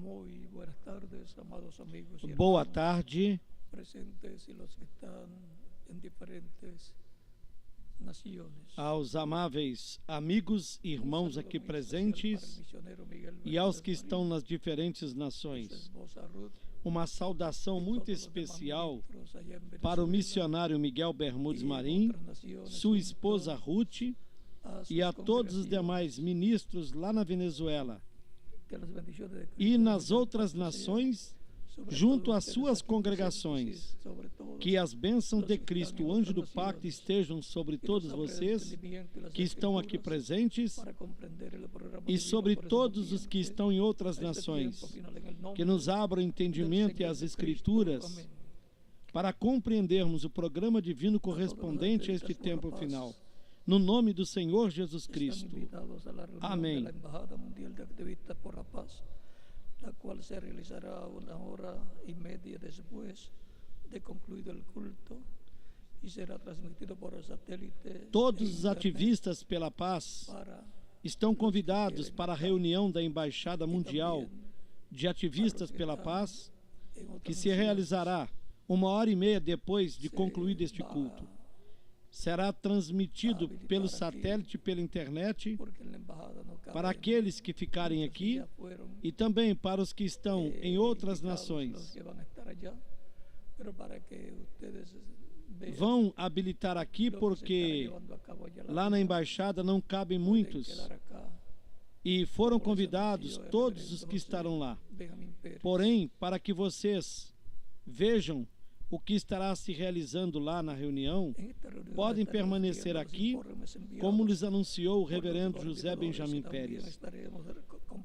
Muy buenas tardes, amados amigos y Boa hermanos tarde, presentes y los que están en diferentes naciones. aos amáveis amigos e irmãos Un aqui saludo muy especial para el presentes misionero Miguel e aos Bermúdez que estão Marín, nas diferentes su nações. esposa Ruth Uma saudação y muito todos los demás especial ministros allá en para o Venezuela missionário Miguel Bermudes y en Marim, otras naciones, sua esposa junto Ruth a sus e a todos os congregaciones. demais ministros lá na Venezuela Que las bendiciones de Cristo e nas desciendan outras sobre nações, sobre junto todos às ustedes suas aquí congregações. presentes, sobre todos Que as bênçãos los de que Cristo, están o en anjo otras do pacto, naciones, estejam sobre y nos todos abra el vocês entendimiento y las que estão aqui escrituras presentes para comprender el programa e divino sobre por esa todos os que paciente estão em outras a este nações, tiempo final, en el nombre que nos abra o del entendimento e Señor as Cristo. escrituras Amén. para compreendermos o programa divino correspondente a este tempo final. No nome do Senhor Jesus Están Cristo. invitados a la reunión Amén. de la Embajada Mundial de Activistas por la Paz, la cual se realizará 1 hora y media después de concluido el culto y será transmitido por el satélite. Todos e os internet ativistas pela paz para estão convidados para a reunião da Embaixada Mundial de Ativistas pela Paz, en otras que se naciones. realizará 1 hora e meia depois de concluído este culto. Será transmitido pelo satélite e pela internet Porque en la embajada no caben para aqueles que ficarem muchos que aqui ya fueron, e também para os que estão em outras invitados, los nações. que van a estar allá, pero para que ustedes vean Vão habilitar aqui lo que se estará porque llevando a cabo allá, la lá na reunión. embaixada não cabem Pueden muitos quedar acá, e foram como les convidados anunció el todos reverendo os que José estarão lá. Benjamín Pérez. Porém, para que vocês vejam o que estará se realizando lá na reunião, En esta reunión podem estaremos permanecer viendo los aqui, informes enviados como lhes anunciou o por los reverendo José organizadores, Benjamim y también Pérez. estaremos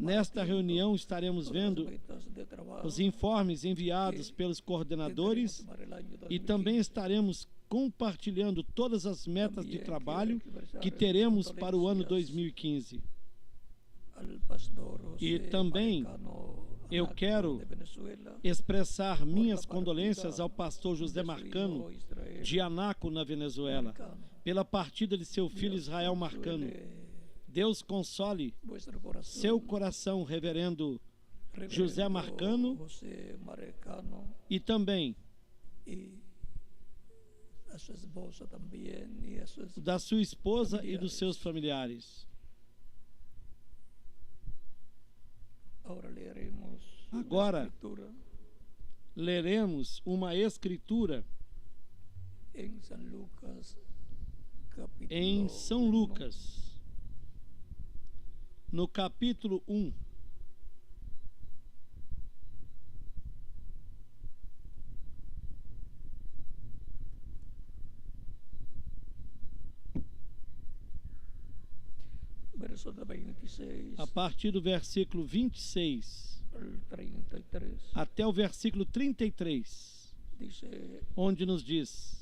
Nesta compartiendo reunião estaremos todas las vendo metas de trabajo os informes enviados pelos coordenadores que teremos para el año e também 2015. estaremos compartilhando todas as metas de Também trabalho quero expressar que teremos as para o ano condolências 2015. Al pastor José E também Marcano eu Anaco quero de Venezuela, expressar minhas partida condolências ao pastor José de su Marcano, hijo Israel de Anaco, na Venezuela, Marcano. pela partida de seu filho Dios Israel Marcano. consuele Deus console vuestro corazón, seu coração, reverendo reverendo José Marcano, José Marcano, e também y a su esposa también, y a sus da sua esposa e dos familiares. seus familiares. Ahora leeremos Agora, la escritura Leremos uma escritura en San Lucas, capítulo em São 1, Lucas, no capítulo 1. verso de 26 A partir do versículo 26 al 33, até o versículo 33, dice: onde nos diz: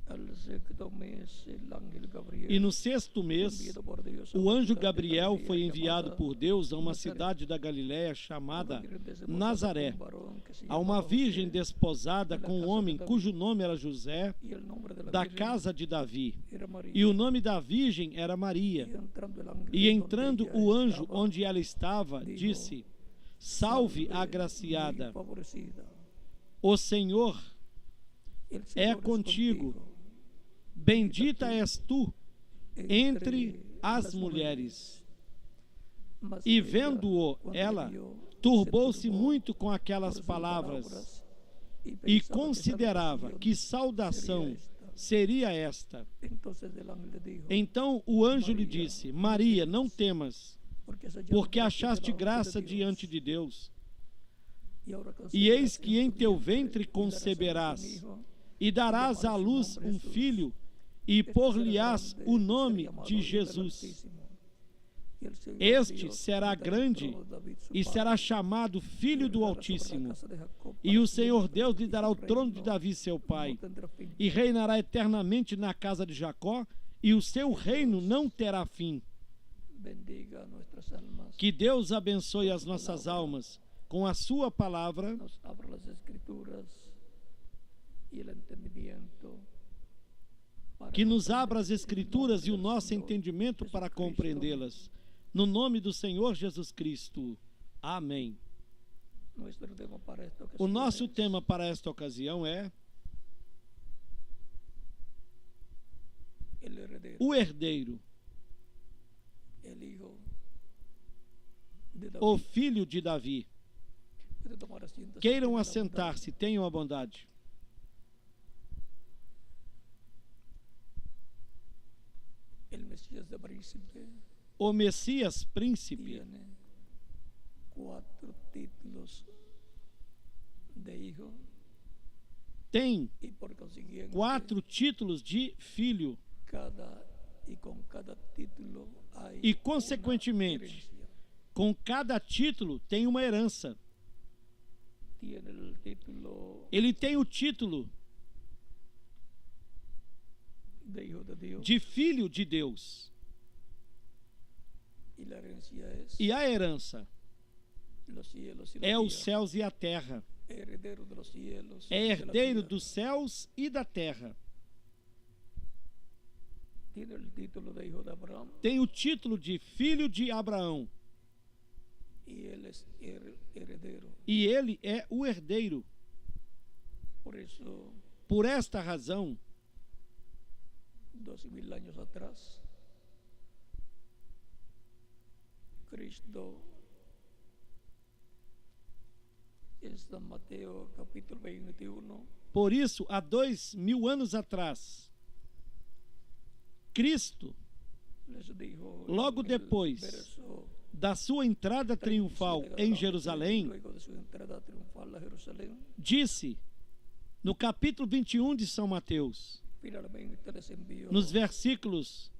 al sexto mes el ángel Gabriel, E no sexto mês, enviado por Dios a o una anjo ciudad de Gabriel Galilea foi enviado llamada por Deus a uma Nazaré, cidade da Galiléia chamada una virgen desposada Nazaré, con un varón que se a uma llamaba virgem José, desposada de la com um casa homem de Davi, cujo nome era José, y el nombre de la da virgen casa de Davi. era María. E o nome da virgem era Maria. Y E entrando entrando el ángel o donde anjo ella onde ela estava, dijo: disse: Salve, Salve, agraciada, muy favorecida, o Senhor el é Señor es contigo. contigo. Bendita és tu entre as las mulheres. Mas E ella, vendo-o, cuando ela le vio, turbou-se se turbó muito com por aquelas sus palavras y e pensaba considerava que que salvación saudação sería seria esta. Entonces el ángel le dijo: Então o anjo lhe Maria, disse: Maria, não temas, porque achaste graça diante diante de Deus. E E eis que em teu ventre conceberás, e darás à luz um filho, e por-lhe-ás o nome de Jesus. Este será grande e será chamado Filho do Altíssimo. E o Senhor Deus lhe dará o trono de Davi, seu pai, e reinará eternamente na casa de Jacó, e o seu reino não terá fim. Que Deus abençoe as nossas almas com a sua palavra, nos abra las escrituras y el entendimiento para que nos abra as comprender escrituras e o el nosso Señor entendimento para Jesucristo. compreendê-las. No nome do Senhor Jesus Cristo. Amém. O nosso tema para esta ocasião é o herdeiro, o filho de Davi. Queiram assentar-se, tenham a bondade. O Messias príncipe tem 4 títulos de filho e, consequentemente, com cada título tem uma herança. Ele tem o título de filho de Deus. E a herança é os céus e a terra. É herdeiro dos céus e da terra. Tem o título de filho de Abraão. E ele é o herdeiro. Por esta razão, 2000 anos atrás, Cristo, em São Mateus capítulo 21, por isso, há 2000 anos atrás, Cristo, logo depois da sua entrada triunfal em Jerusalém, disse, no capítulo 21 de São Mateus, nos versículos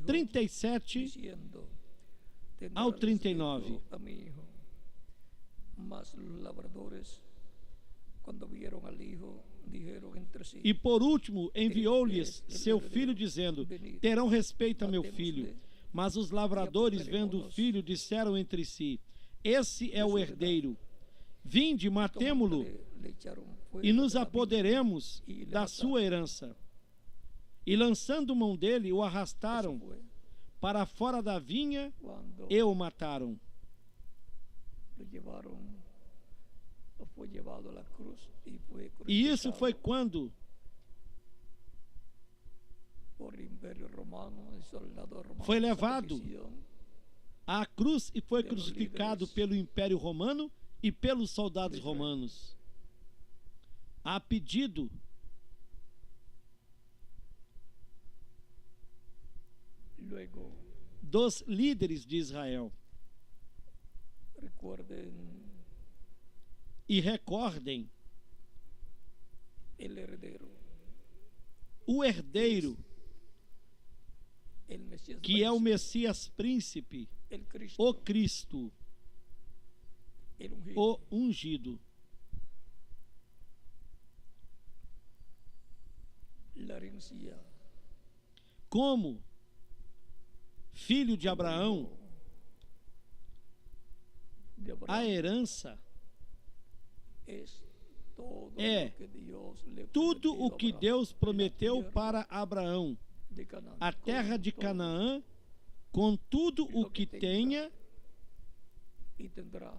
37 ao 39, e por último enviou-lhes seu filho, dizendo: terão respeito a meu filho. Mas os lavradores, vendo o filho, disseram entre si: esse é o herdeiro. Vinde, matemo-lo e nos apoderemos da sua herança. E lançando mão dele, o arrastaram para fora da vinha e o mataram. E isso foi quando foi levado à cruz e foi crucificado pelo Império Romano e pelos soldados romanos, a pedido dos líderes de Israel. E recordem, o herdeiro, que é o Messias príncipe, o Cristo, o ungido. Como filho de Abraão, a herança é tudo o que Deus prometeu para Abraão, a terra de Canaã, com tudo o que tenha,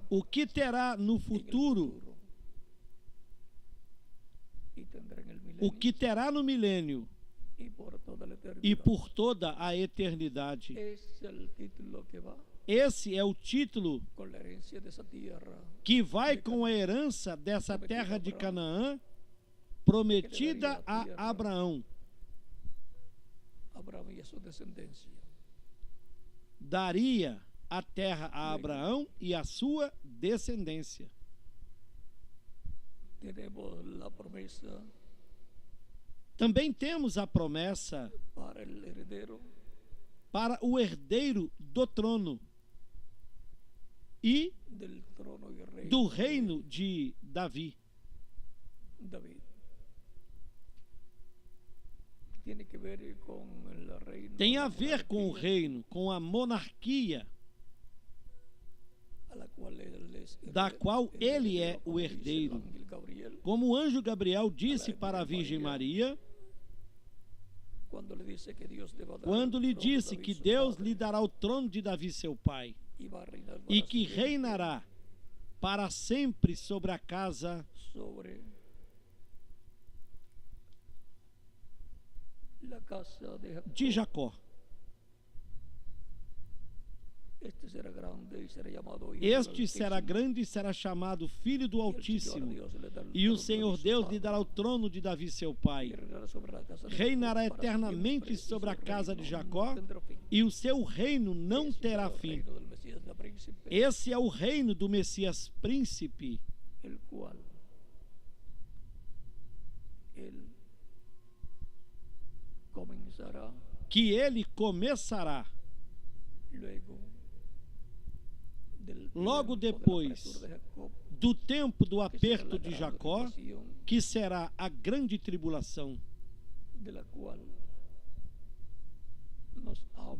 o que terá no futuro, o que terá no milênio e por toda a eternidade. Esse é o título que vai com a herança dessa terra de Canaã, prometida a Abraão. Daria a terra a Abraão e a sua descendência. Também temos a promessa para o herdeiro do trono e do reino de Davi. Tem a ver com o reino, com a monarquia, da qual ele é o herdeiro. Como o anjo Gabriel disse para a Virgem Maria, quando lhe disse que Deus lhe dará o trono de Davi, seu pai, e que reinará para sempre sobre a casa sobre la casa de Jacó. Este será grande e será chamado Este será grande e será chamado Filho do Altíssimo, e o Senhor Deus lhe dará o trono de Davi seu pai. Reinará eternamente sobre a casa de Jacó, e o seu reino não terá fim. Esse é o reino do Messias príncipe, el cual él comenzará que ele começará logo depois do tempo do aperto de Jacó, que será a grande tribulação,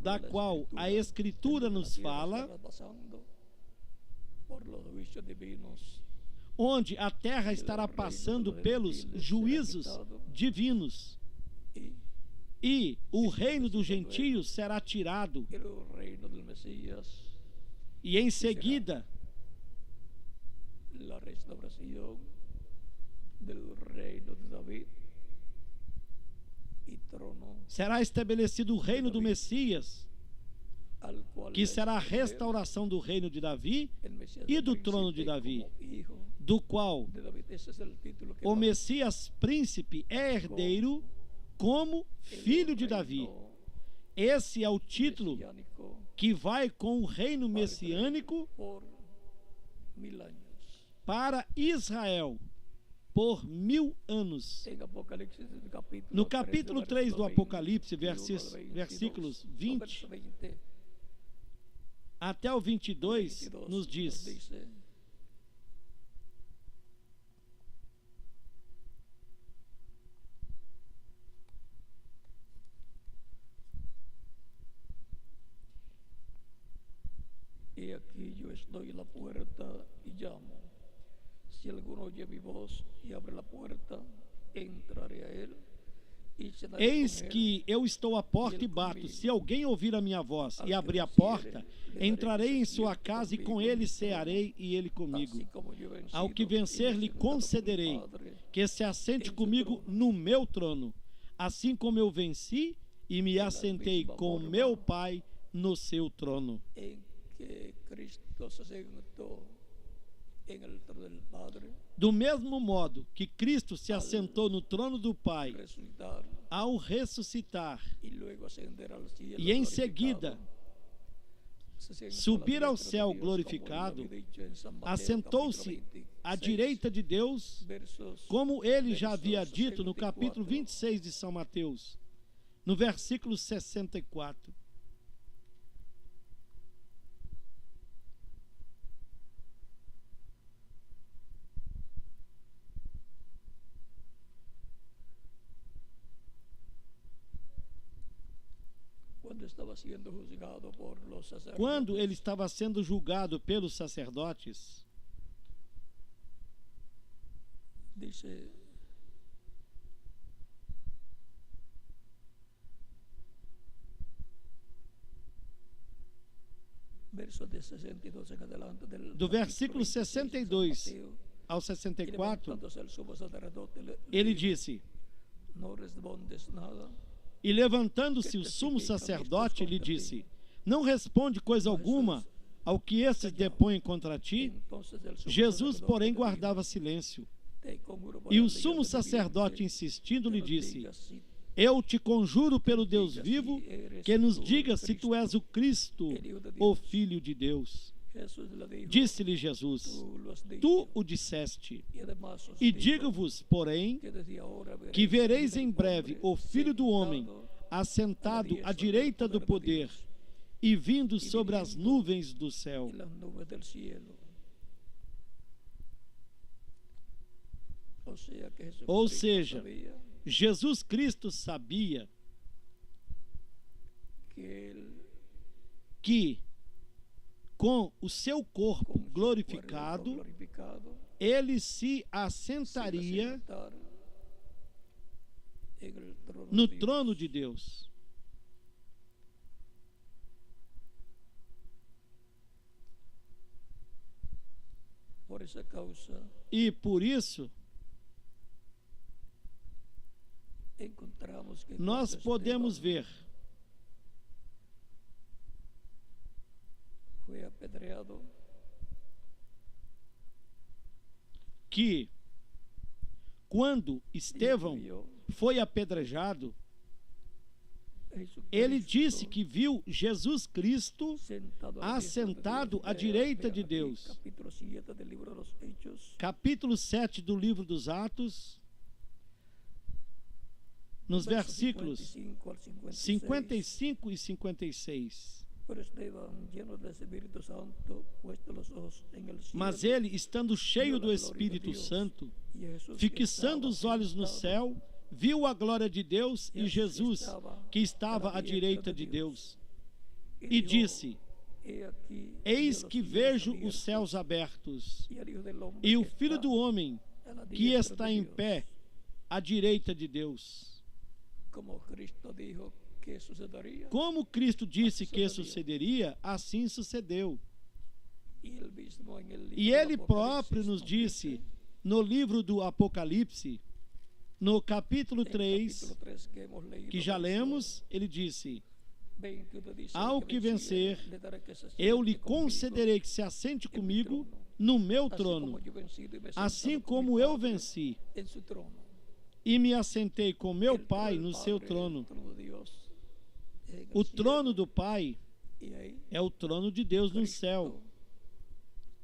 da qual a Escritura nos fala, onde a terra estará passando pelos juízos divinos, e o reino dos gentios será tirado, e em seguida la restauración del reino de David y trono, será estabelecido o reino do Messias, al cual que será a restauração do reino de Davi e do trono de Davi, do qual de David. Ese es el título que o Messias príncipe é herdeiro como filho de Davi. Esse é o título mesiánico que vai com o reino messiânico por 1000 años. para Israel por 1000 anos. En Apocalipsis, No capítulo 3 do Apocalipse, 22, versículos no, 20 verso 20, até o 22, nos diz: dice: He aquí yo estoy en la puerta y llamo. Si alguno oye mi voz y abre la puerta, entraré a él y cenaré Eis con él. que eu estou à porta e bato. Se alguém ouvir a minha voz e abrir a porta, entrarei em sua casa e com ele cearei e ele comigo. Así como yo he vencido Ao que y vencer, lhe me he sentado con mi concederei Padre, que se assente comigo no meu trono, assim como eu venci e me assentei com meu Pai no seu trono. en que Cristo se sentó en el trono del Padre, Do mesmo modo que Cristo se assentou no trono do Pai resucitar ao ressuscitar y luego ascender al cielo e em glorificado, seguida se sentó subir a la ao diestra de céu Dios, como glorificado, él había dicho en San Mateo, assentou-se capítulo à 26, direita de Deus, versos como ele já havia versos dito no 64. capítulo 26 de São Mateus, no versículo 64. Cuando estaba siendo juzgado por los sacerdotes, Quando ele estava sendo julgado pelos sacerdotes, dice: versos de 62 en adelante del do capítulo versículo 26 de San 62 Mateo, ao y 64, levantándose el sumo sacerdote, ele disse: no respondes nada. E levantando-se o sumo sacerdote lhe disse: Não responde coisa alguma ao que estes depõem contra ti? Entonces el sumo Jesus, sacerdote porém, le dijo: guardava silêncio. te conjuro por E el o Dios sumo de sacerdote, viviente, insistindo, que lhe nos disse: diga si Eu te conjuro pelo Deus vivo, que nos diga se tu és o Cristo, o Filho de Deus. Jesús le dijo: Disse-lhe Jesus: tú lo has dicho. Tu o disseste. Y además os E digo digo-vos, porém, que desde ahora que vereis al em breve hombre o Filho do Homem sentado assentado à direita do poder e vindo sobre as nuvens do céu. en las nubes del cielo. Ou seja, Jesus Cristo sabia que com o seu corpo glorificado, ele se assentaria no trono de Deus. esa causa, E por isso, encontramos que nós cuando podemos Esteban ver fue apedreado, que quando y Estevão vio foi apedrejado, a Jesucristo ele disse que viu Jesus Cristo assentado à direita de Deus. Capítulo 7 del libro de los Hechos, Capítulo 7 do livro dos Atos, nos versos versículos 55 al 56. 55 e 56. Pero Esteban, lleno del Espíritu Santo, puesto los ojos en el cielo, Mas ele, estando cheio do Espírito Santo, y a Jesús que fixando estaba os olhos no sentado céu, viu a glória de Deus e Jesus, que estava à direita de Deus, e dijo, disse: "He aquí, Eis veo que los cielos vejo os abiertos, céus abertos, y al Hijo del Hombre e o que Filho está do Homem, a la que diestra está de em Dios". pé à direita de Deus. Como Cristo dijo que sucedería, Como Cristo disse que sucederia, assim sucedeu. y él mismo en el libro E del ele próprio Apocalipsis nos disse, dice, no livro do Apocalipse, no capítulo en 3, capítulo 3 que hemos leído, que já verso lemos, ele disse: 21, dice, Ao "El que venciere, vencer, le daré que se eu siente lhe conmigo, concederei que se assente comigo no meu así trono, como yo he vencido y me he assim sentado con mi como eu Padre venci en su trono". e me assentei com meu El trono Pai del no seu Padre, trono. el trono de Dios en el O cielo, trono do Pai y ahí é o trono de Deus no Cristo céu.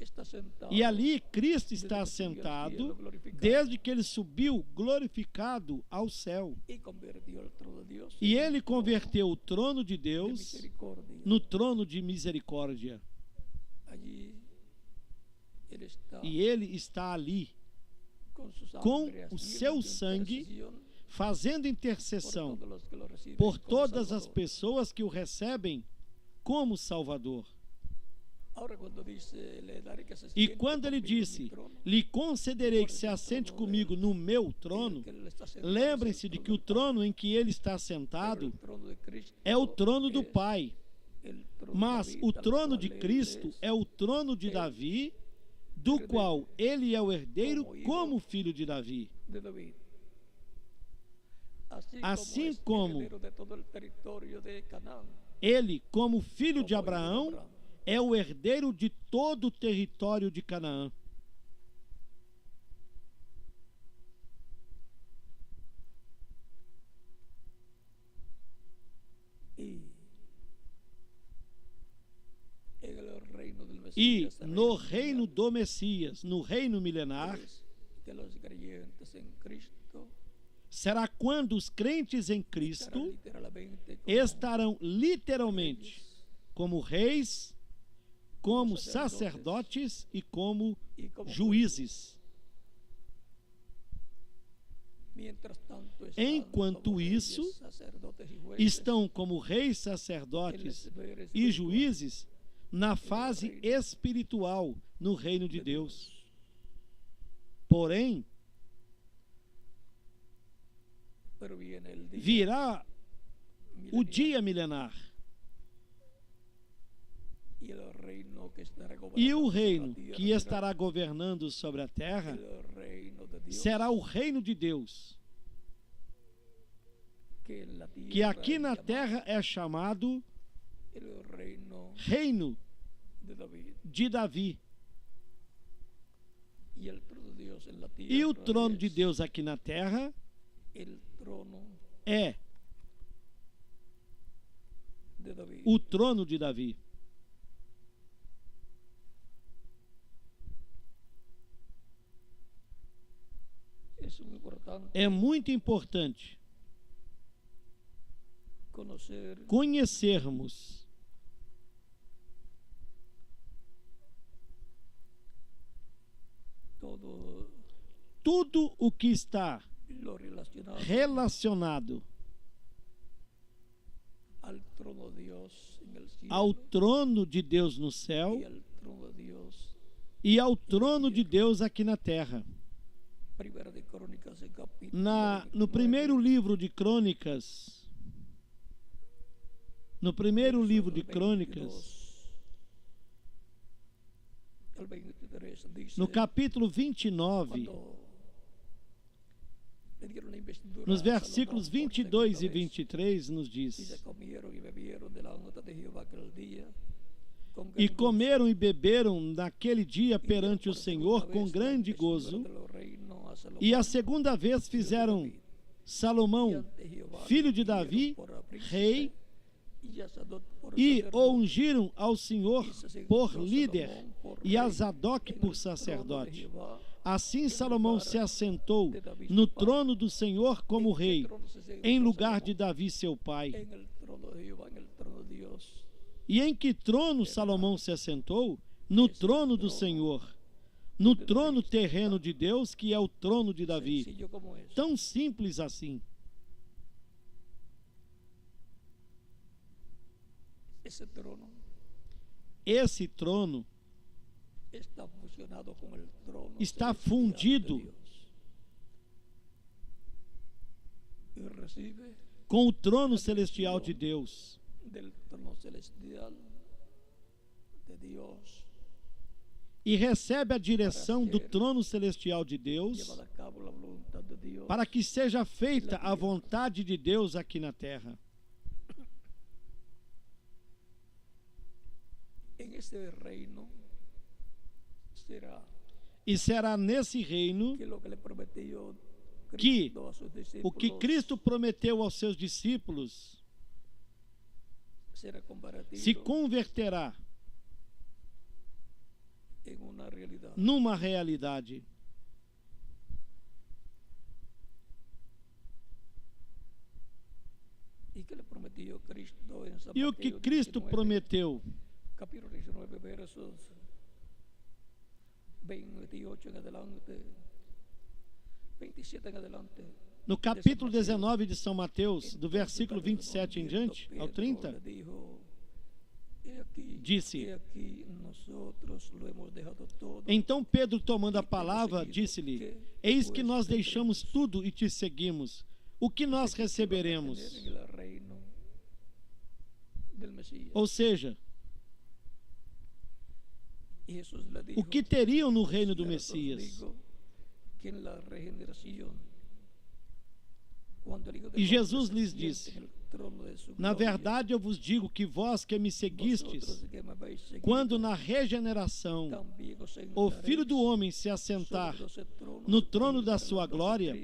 está sentado E ali Cristo desde está que subió al sentado cielo glorificado, desde que ele subiu glorificado ao céu. y convirtió el trono de Dios E en ele un trono converteu o trono de de Deus misericordia. no trono de misericórdia. Allí él está E ele está ali con su sangre com haciendo o seu sangue, intercesión fazendo por intercessão todos los que lo reciben por como todas as Salvador. pessoas que o recebem como Salvador. Ahora, cuando dice, "Le daré que se E siente quando ele conmigo en mi disse: trono", lhe concederei que se assente comigo no meu trono, que él está sentado lembrem-se es el de que o del trono em que ele está Padre, pero sentado el trono de Cristo é o trono do es Pai. el trono de Mas David, o al trono cual de él Cristo es é o trono de Davi, do qual ele é o herdeiro como filho de Davi. de David. Assim es como heredero de todo el territorio de Canaán, Ele, como filho como de hijo de Abraão, Abraham. é o herdeiro de todo o território de Canaã. Y en el reino del E Mesías, el no reino reino milenial, do Messias, no reino milenar, es que los creyentes en Cristo será quando os crentes em estarán Cristo literalmente como estarão literalmente reyes como reis, como sacerdotes sacerdotes e como y como juízes. Mientras tanto están Enquanto como reyes, isso, sacerdotes y jueces Estão como reis, en sacerdotes las esferas e espirituales juízes na fase espiritual no reino de Deus. Porém, Pero viene el día virá o milenial, dia milenar y el reino que estará e gobernando o sobre la reino tierra que será estará governando sobre a terra el reino de Dios, será o reino de Deus, que en la que tierra aqui es na llamado terra é chamado el reino reino de David, de Davi. y el trono de Dios en la tierra E o trono de es Deus aqui na terra el trono é de David. o trono de Davi. Es muy importante É muito importante conocer conhecermos todo tudo o que está lo relacionado relacionado al trono de Dios en el cielo ao trono de Deus no y céu al trono de Dios. e ao trono de Deus aqui na terra. Primera de Crónicas, el capítulo No 29, primeiro livro de Crônicas, no primeiro versos livro de 22 Crônicas, al 23. 23 dice, No capítulo 29, cuando le dieron la investidura nos a versículos Salomón por 22 segunda e vez, 23, nos dice, diz: comieron y bebieron de la honra de Jehová aquel día, con E gran comeram e beberam naquele dia gozo, y perante dieron o por Senhor segunda com vez la grande investidura gozo. del reino a Salomón, E a segunda vez fizeram y Salomão, ante Jehová filho de le dieron Davi, por príncipe, rei, y a Sadoc por e o sacerdote, ungiram ao Senhor y se por sentó líder Salomón por e a rey Zadok en por el trono de sacerdote. Jehová. Assim Salomão se assentou no trono do Senhor como rei, em lugar de Davi seu pai. En el trono de Jehová, en el trono de Dios. E em que trono Salomão se assentou? No trono do Senhor, no trono terreno de Deus, que é o trono de Davi. Sencillo como es. Tão simples assim. Ese trono Esse trono está fusionado con el trono está celestial fundido de Dios. Y recibe com o trono celestial de Deus. del trono celestial de Dios, E recebe a direção do trono celestial de Deus llevada a cabo la voluntad de Dios, para que seja feita a vontade de Deus aqui na terra. en ese reino será E será nesse reino que lo que le prometió que Cristo a sus o que discípulos Cristo prometeu aos seus discípulos será convertido se converterá en una realidad. numa realidade. ¿Y qué le prometió Cristo en San E o que Mateo Cristo 19, prometeu? capítulo 19, versos 28 en adelante, 27 en adelante? No capítulo 19 de São Mateus, do versículo 27 em diante ao 30, disse: Então Pedro, tomando a palavra, disse-lhe: Eis que nós deixamos tudo e te seguimos. O que nós receberemos? Ou seja, o que teriam no reino do Messias? E Jesus lhes disse: Na verdade eu vos digo que vós que me seguistes, quando na regeneração o Filho do Homem se assentar no trono da sua glória,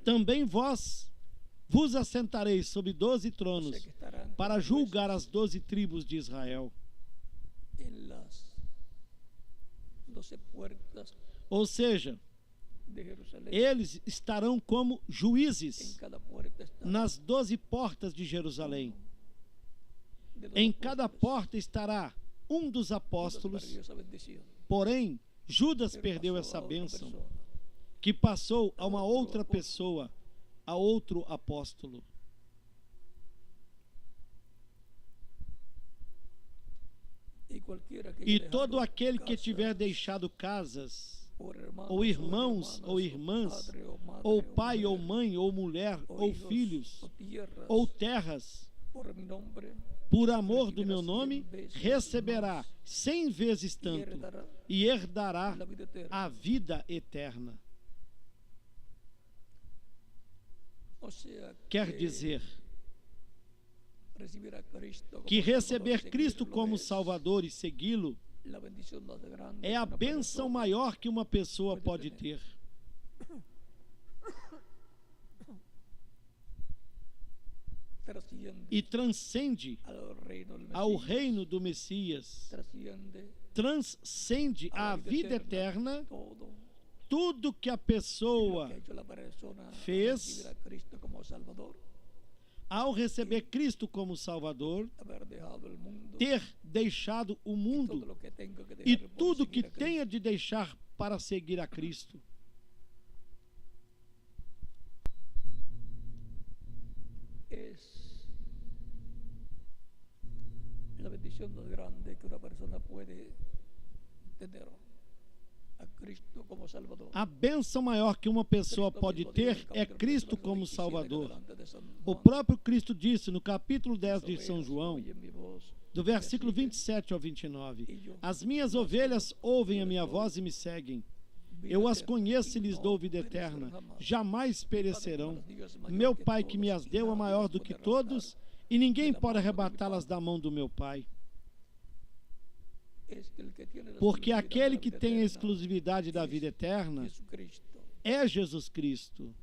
também vós vos assentareis sobre 12 tronos para julgar as 12 tribos de Israel. Ou seja, eles estarão como juízes nas 12 portas de Jerusalém. Em cada porta estará um dos apóstolos, porém Judas perdeu essa bênção, que passou a uma outra pessoa, a outro apóstolo. E todo aquele que tiver deixado casas, ou irmãos, ou irmãs, ou pai, ou mãe, ou mulher, ou filhos, ou terras, por amor do meu nome, receberá 100 vezes tanto e herdará a vida eterna. Quer dizer que receber Cristo como Salvador e segui-lo é a bênção maior que uma pessoa pode ter. E transcende ao reino do Messias, transcende a vida eterna, tudo que a pessoa fez ao receber Cristo como Salvador, ter deixado o mundo e tudo que tenha de deixar para seguir a Cristo. La bendición más grande que una persona puede tener a Cristo como Salvador. A bênção maior que uma pessoa pode ter é Cristo como Salvador. O próprio Cristo disse no capítulo 10 de São João: do versículo 27 ao 29. As minhas ovelhas ouvem a minha voz e me seguem. Eu as conheço e lhes dou vida eterna. Jamais perecerão. Meu Pai que me as deu é maior do que todos, e ninguém pode arrebatá-las da mão do meu Pai. Porque aquele que tem a exclusividade da vida eterna é Jesus Cristo.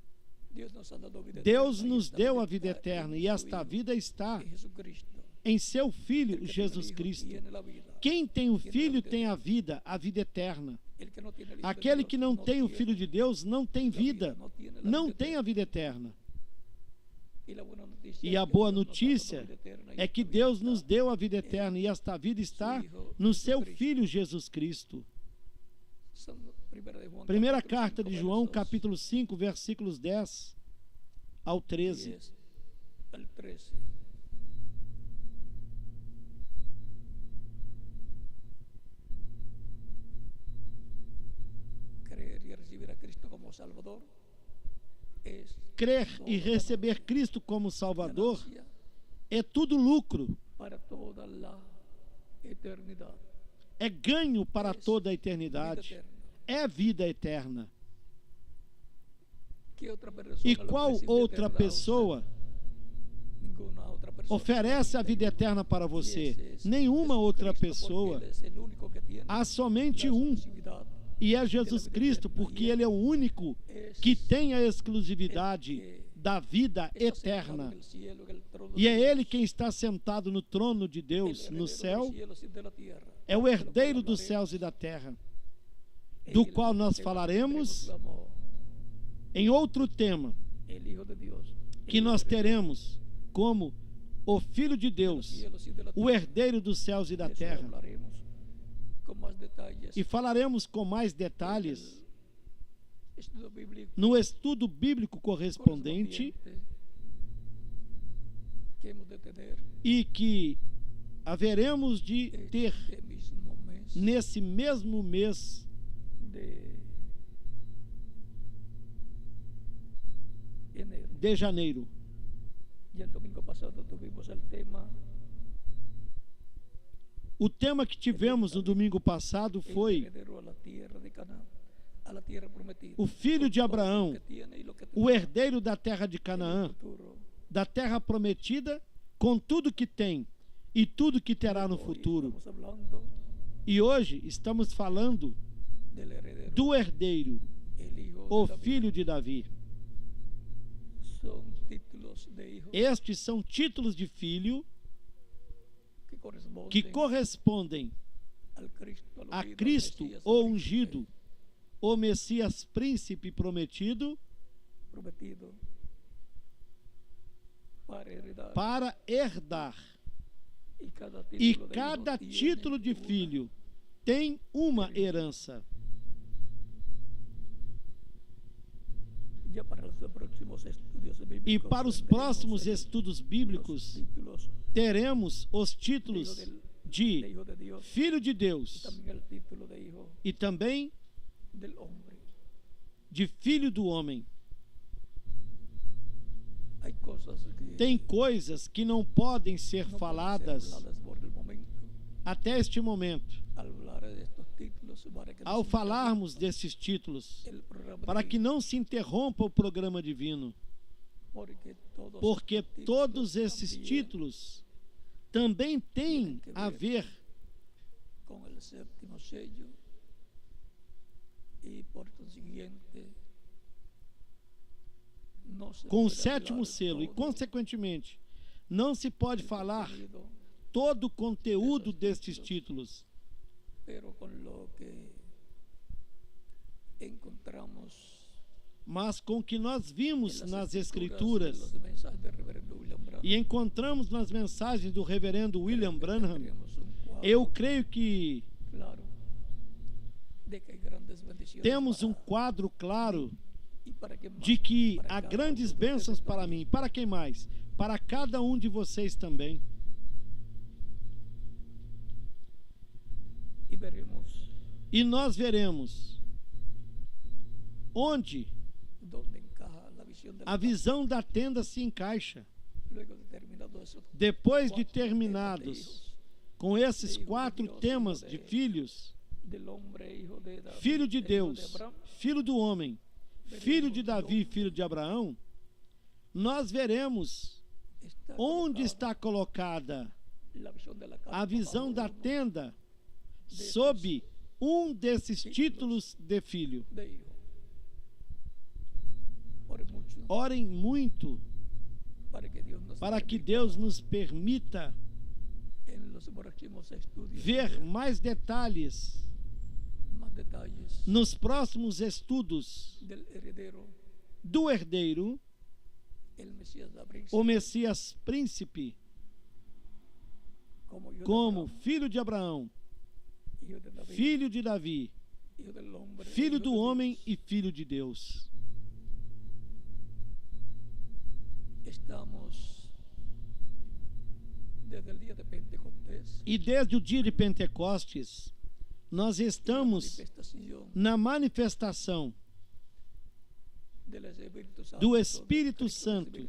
Deus nos deu a vida eterna, e esta vida está em seu Filho Jesus Cristo. Quem tem o Filho tem a vida eterna. Aquele que não tem o Filho de Deus não tem vida, não tem a vida eterna. E a boa notícia é que Deus nos deu a vida eterna, e esta vida está no seu Filho Jesus Cristo. Primeira carta de João, capítulo 5, versículos 10 ao 13. Crer e receber Cristo como Salvador é tudo lucro, é ganho para toda a eternidade, é vida eterna. E qual outra pessoa oferece a vida eterna para você? Nenhuma outra pessoa. Há somente um, e é Jesus Cristo, porque Ele é o único que tem a exclusividade da vida eterna. E é Ele quem está sentado no trono de Deus no céu, é o herdeiro dos céus e da terra, do qual nós falaremos em outro tema, que nós teremos como o Filho de Deus, o herdeiro dos céus e da terra. E falaremos com mais detalhes no estudo bíblico correspondente, e que haveremos de ter nesse mesmo mês de janeiro. O tema que tivemos no domingo passado foi o filho de Abraão, o herdeiro da terra de Canaã, da terra prometida, com tudo que tem e tudo que terá no futuro. E hoje estamos falando do herdeiro, o filho de Davi. Estes são títulos de filho que correspondem a Cristo, o ungido, o Messias príncipe prometido, para herdar. E cada título de filho tem uma herança. E para os próximos estudos bíblicos, teremos os títulos de Filho de Deus e também de Filho do Homem. Tem coisas que não podem ser faladas até este momento, ao falarmos desses títulos, para que não se interrompa o programa divino, porque todos esses títulos também têm a ver com o sétimo selo, e consequentemente não se pode falar todo o conteúdo destes títulos, mas com o que nós vimos nas Escrituras e encontramos nas mensagens do reverendo William Branham, eu creio que temos um quadro claro de que há grandes bênçãos para mim. Para quem mais? Para cada um de vocês também. E nós veremos onde a visão da tenda se encaixa. Depois de terminados com esses 4 temas de filhos: filho de Deus, filho do homem, filho de Davi, filho de Abraão, nós veremos onde está colocada a visão da tenda sob um desses títulos de filho. Orem muito para que Deus nos permita ver mais detalhes nos próximos estudos do herdeiro, o Messias príncipe, como filho de Abraão, filho de Davi, filho do homem e filho de Deus. E desde o dia de Pentecostes, nós estamos na manifestação do Espírito Santo,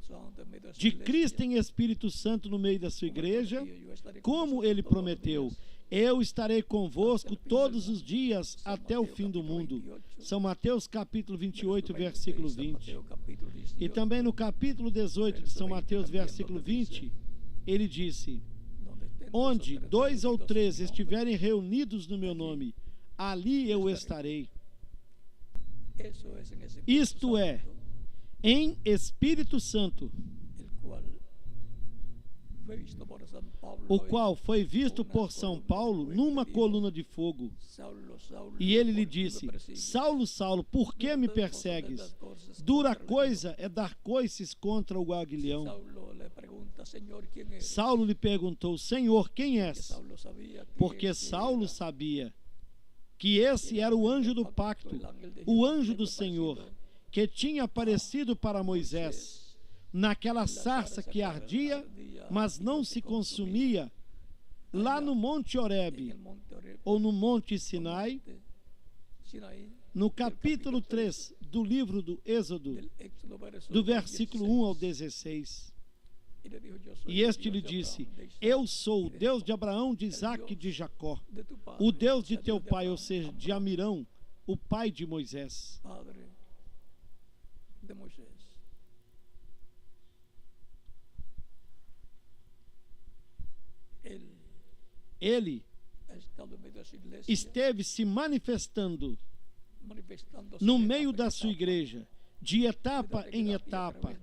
de Cristo em Espírito Santo no meio da sua igreja, como ele prometeu: eu estarei convosco todos os dias até o fim do mundo. São Mateus capítulo 28, versículo 20. E também no capítulo 18 de São Mateus, versículo 20, ele disse: onde 2 ou 3 estiverem reunidos no meu nome, ali eu estarei. Isto é, em Espírito Santo, o qual foi visto por São Paulo numa coluna de fogo. E ele lhe disse: Saulo, Saulo, por que me persegues? Dura coisa é dar coices contra o aguilhão. Saulo lhe perguntou: Senhor, quem és? Porque Saulo sabia que esse era o anjo do pacto, o anjo do Senhor, que tinha aparecido para Moisés naquela sarça que ardia, mas não se consumia, lá no Monte Horebe, ou no Monte Sinai, no capítulo 3 do livro do Êxodo, do versículo 1 ao 16. E este lhe disse: eu sou o Deus de Abraão, de Isaque e de Jacó, o Deus de teu pai, ou seja, de Amirão, o pai de Moisés. Ele esteve se manifestando no meio da sua igreja, de etapa em etapa,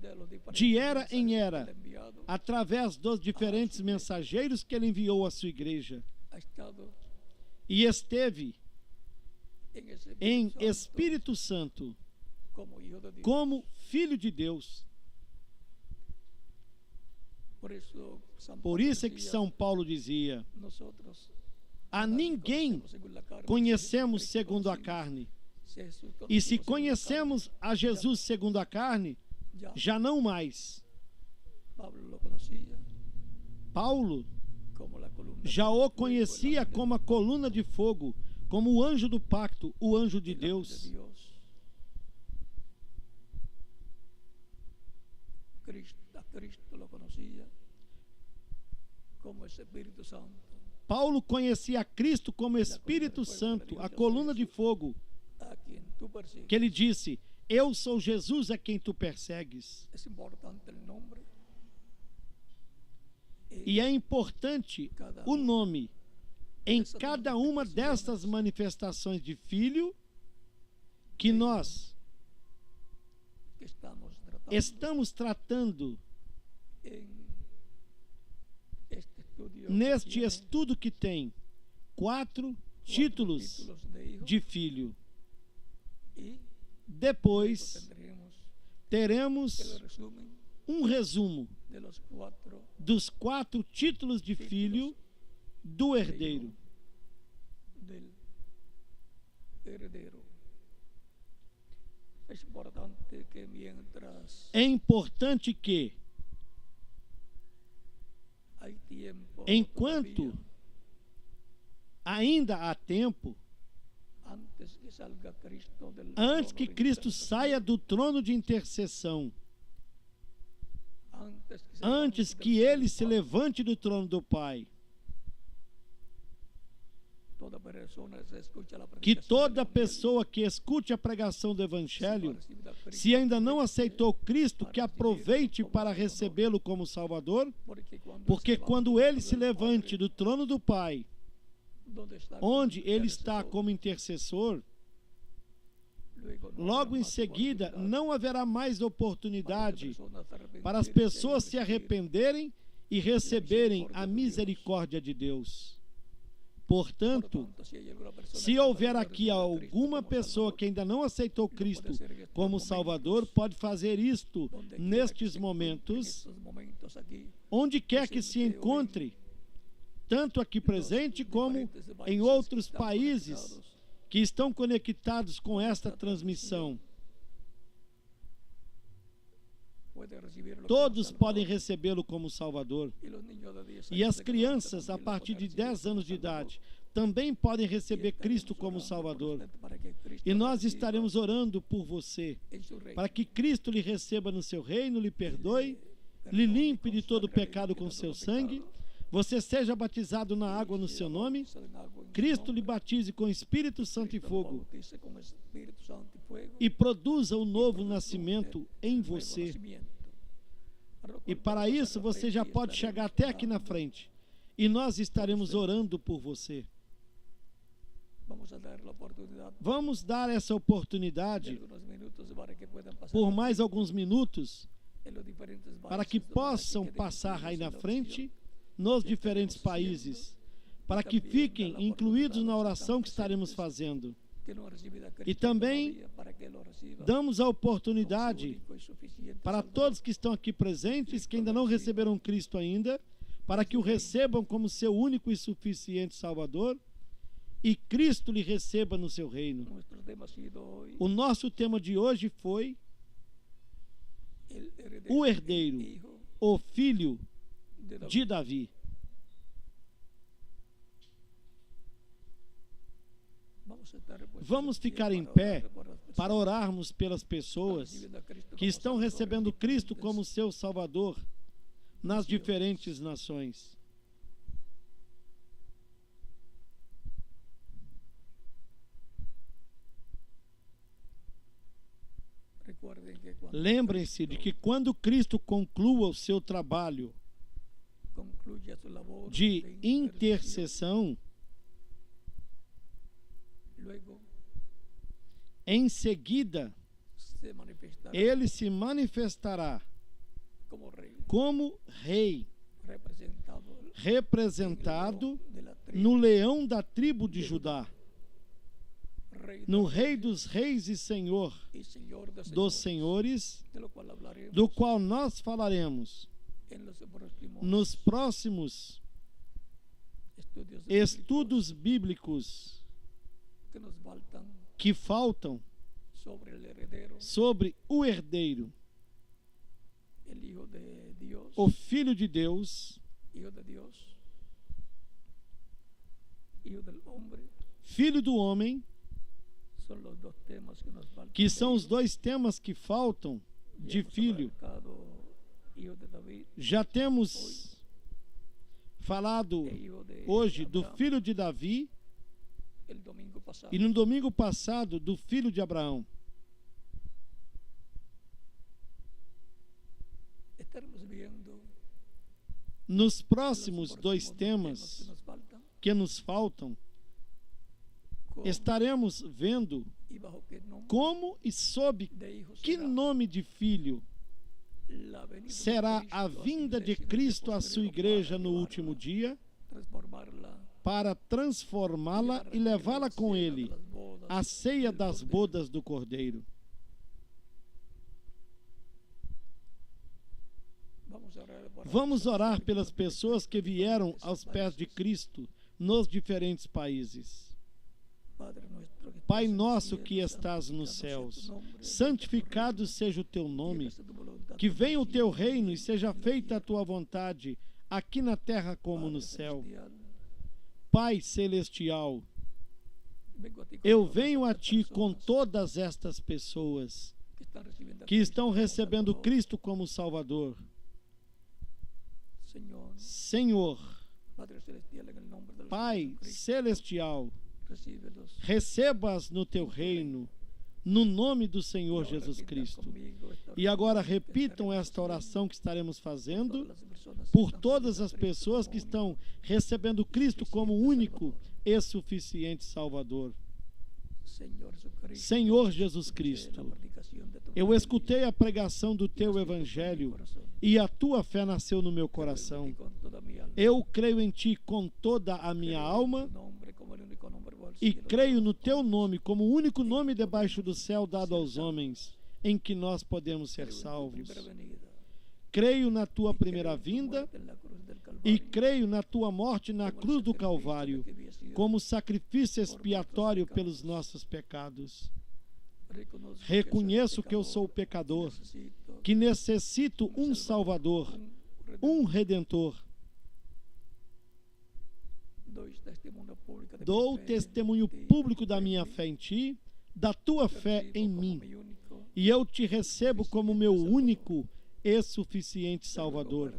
de era em era, através dos diferentes mensageiros que ele enviou à sua igreja. E esteve em Espírito Santo como Filho de Deus. Por isso é que São Paulo dizia: a ninguém conhecemos segundo a carne. E se conhecemos a Jesus segundo a carne, já não mais. Paulo já o conhecia como a coluna de fogo, como o anjo do pacto, o anjo de Deus. Paulo conhecia a Cristo como Espírito Santo, a coluna de fogo, que ele disse: eu sou Jesus a quem tu persegues. E é importante o nome em cada uma dessas manifestações de filho que nós estamos tratando neste estudo, que tem 4 títulos de filho. Depois teremos um resumo dos 4 títulos de filho do herdeiro. É importante que, enquanto ainda há tempo, antes que Cristo saia do trono de intercessão, antes que ele se levante do trono do Pai, que toda pessoa que escute a pregação do Evangelho, se ainda não aceitou Cristo, que aproveite para recebê-lo como Salvador, porque quando ele se levante do trono do Pai, onde ele está como intercessor, logo em seguida não haverá mais oportunidade para as pessoas se arrependerem e receberem a misericórdia de Deus. Portanto, se houver aqui alguma pessoa que ainda não aceitou Cristo como Salvador, pode fazer isto nestes momentos, onde quer que se encontre, tanto aqui presente como em outros países que estão conectados com esta transmissão. Todos podem recebê-lo como Salvador. E as crianças, a partir de 10 anos de idade, também podem receber Cristo como Salvador. E nós estaremos orando por você, para que Cristo lhe receba no seu reino, lhe perdoe, lhe limpe de todo pecado com seu sangue, você seja batizado na água no seu nome, Cristo lhe batize com Espírito Santo e fogo e produza um novo nascimento em você. E para isso você já pode chegar até aqui na frente e nós estaremos orando por você. Vamos dar essa oportunidade por mais alguns minutos para que possam passar aí na frente nos diferentes países, para que fiquem incluídos na oração que estaremos fazendo. E também damos a oportunidade para todos que estão aqui presentes, que ainda não receberam Cristo ainda, para que o recebam como seu único e suficiente Salvador, e Cristo lhe receba no seu reino. O nosso tema de hoje foi o herdeiro, o filho de Davi. Vamos ficar em pé para orarmos pelas pessoas que estão recebendo Cristo como seu Salvador nas diferentes nações. Lembrem-se de que quando Cristo conclua o seu trabalho de intercessão, em seguida ele se manifestará como rei, representado no leão da tribo de Judá, no Rei dos Reis e Senhor dos Senhores, do qual nós falaremos nos próximos estudos bíblicos que faltam sobre o herdeiro, o Filho de Deus, Filho do homem, que são os dois temas que faltam de filho. Já temos falado hoje do filho de Davi e no domingo passado do filho de Abraão. Nos próximos dois temas que nos faltam, estaremos vendo como e sob que nome de filho será a vinda de Cristo à sua igreja no último dia, para transformá-la e levá-la com ele à ceia das bodas do Cordeiro. Vamos orar pelas pessoas que vieram aos pés de Cristo nos diferentes países. Pai nosso que estás nos céus, santificado seja o teu nome, que venha o teu reino e seja feita a tua vontade, aqui na terra como no céu. Pai celestial, eu venho a ti com todas estas pessoas que estão recebendo Cristo como Salvador. Senhor, Pai celestial, receba-as no teu reino, no nome do Senhor Jesus Cristo. E agora repitam esta oração que estaremos fazendo por todas as pessoas que estão recebendo Cristo como único e suficiente Salvador. Senhor Jesus Cristo, eu escutei a pregação do teu Evangelho e a tua fé nasceu no meu coração. Eu creio em ti com toda a minha alma e creio no teu nome como o único nome debaixo do céu dado aos homens em que nós podemos ser salvos. Creio na tua primeira vinda e creio na tua morte na cruz do Calvário como sacrifício expiatório pelos nossos pecados. Reconheço que eu sou pecador, que necessito um Salvador, um Redentor. Dou testemunho público da minha fé em ti, da tua fé em mim, e eu te recebo como meu único e suficiente Salvador.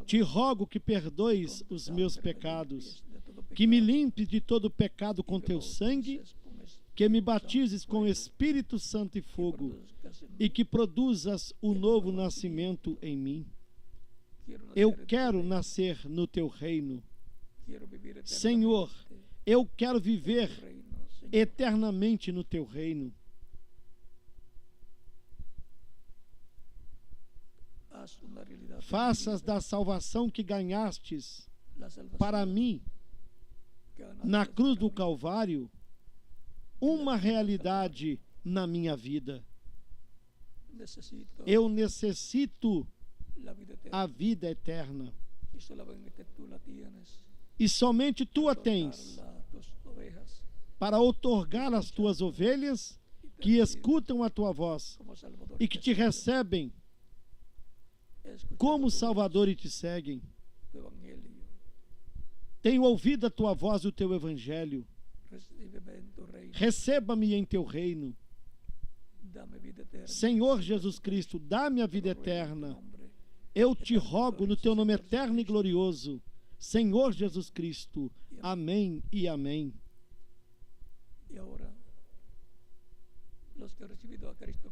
Te rogo que perdoes os meus pecados, que me limpes de todo pecado com teu sangue, que me batizes com Espírito Santo e fogo, e que produzas o novo nascimento em mim. Eu quero nascer no teu reino. Senhor, eu quero viver eternamente no teu reino. Faças da salvação que ganhastes para mim na cruz do Calvário uma realidade na minha vida. Eu necessito a vida eterna. E somente tu a tens para outorgar às tuas ovelhas que escutam a tua voz e que te recebem como Salvador e te seguem. Tenho ouvido a tua voz e o teu Evangelho. Receba-me em teu reino. Senhor Jesus Cristo, dá-me a vida eterna. Eu te rogo no teu nome eterno e glorioso, Senhor Jesus Cristo. Amém e amém.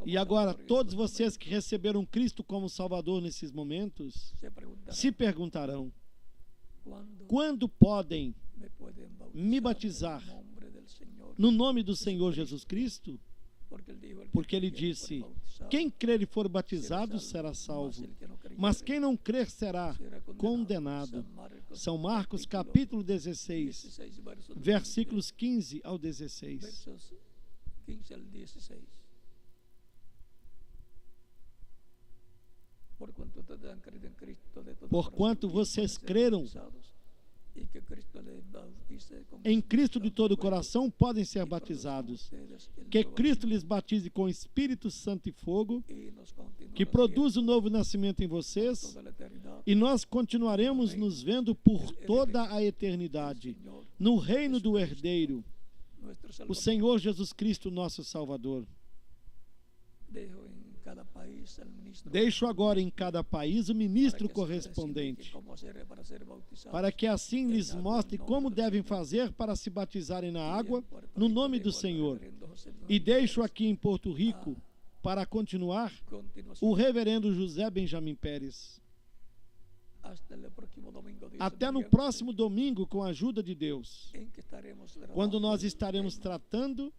E agora, todos vocês que receberam Cristo como Salvador nesses momentos, se perguntarão: quando podem me batizar no nome do Senhor Jesus Cristo? Porque ele disse: quem crer e for batizado será salvo, mas quem não crer será condenado. São Marcos capítulo 16, versículos 15 ao 16. Porquanto vocês creram em Cristo de todo o coração, podem ser batizados. Que Cristo lhes batize com Espírito Santo e fogo, que produz o novo nascimento em vocês, e nós continuaremos nos vendo por toda a eternidade, no reino do herdeiro, o Senhor Jesus Cristo, nosso Salvador. Deixo agora em cada país o ministro correspondente, para que assim lhes mostre como devem fazer para se batizarem na água no nome do Senhor. E deixo aqui em Porto Rico, para continuar, o reverendo José Benjamin Pérez. Até no próximo domingo, com a ajuda de Deus, quando nós estaremos tratando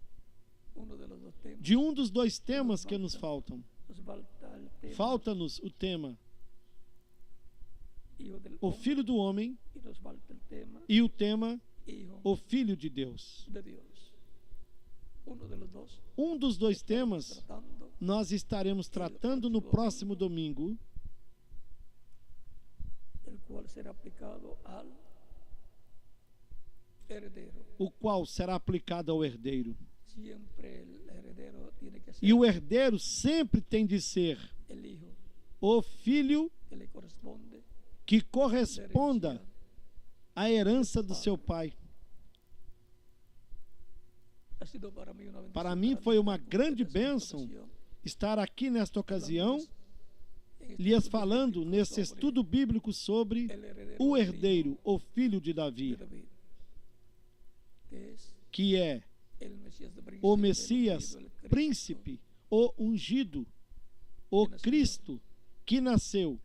de um dos dois temas que nos faltam. Falta-nos o tema o Filho do Homem e o tema o Filho de Deus. Um dos dois temas nós estaremos tratando no próximo domingo, o qual será aplicado ao herdeiro. E o herdeiro sempre tem de ser o filho que corresponda à herança do seu pai. Para mim foi uma grande bênção estar aqui nesta ocasião, lhes falando nesse estudo bíblico sobre o herdeiro, o filho de Davi. que é o Messias, príncipe, o ungido, o Cristo, que nasceu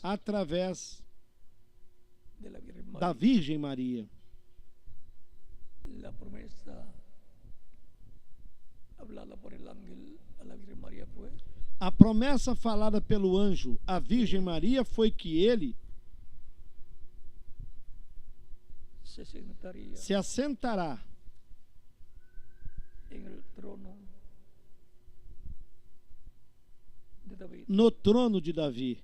através da Virgem Maria. La promesa hablada por el ángel a la Virgen María fue: a promessa falada pelo anjo à Virgem Maria foi que ele se assentará no trono de Davi,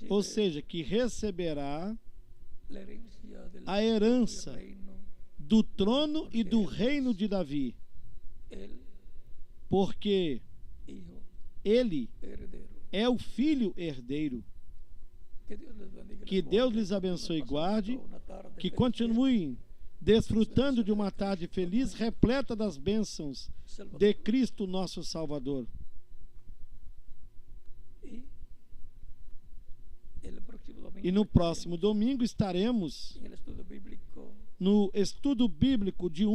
ou seja, que receberá a herança do trono e do reino de Davi, porque ele é o filho herdeiro. Que Deus lhes abençoe e guarde, que continuem desfrutando de uma tarde feliz, repleta das bênçãos de Cristo nosso Salvador. E no próximo domingo estaremos no estudo bíblico de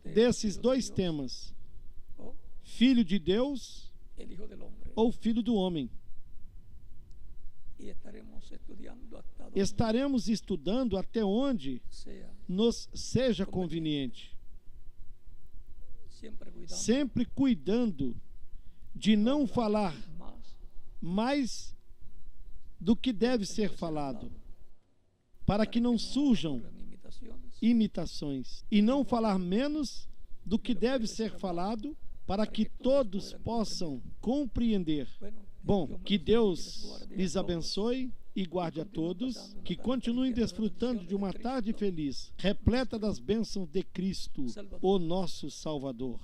desses dois temas: Filho de Deus ou Filho do Homem. Estaremos estudando até onde nos seja conveniente, sempre cuidando de não falar mais do que deve ser falado, para que não surjam imitações, e não falar menos do que deve ser falado, para que todos possam compreender. Bom, que Deus lhes abençoe e guarde a todos, que continuem desfrutando de uma tarde feliz, repleta das bênçãos de Cristo, o nosso Salvador.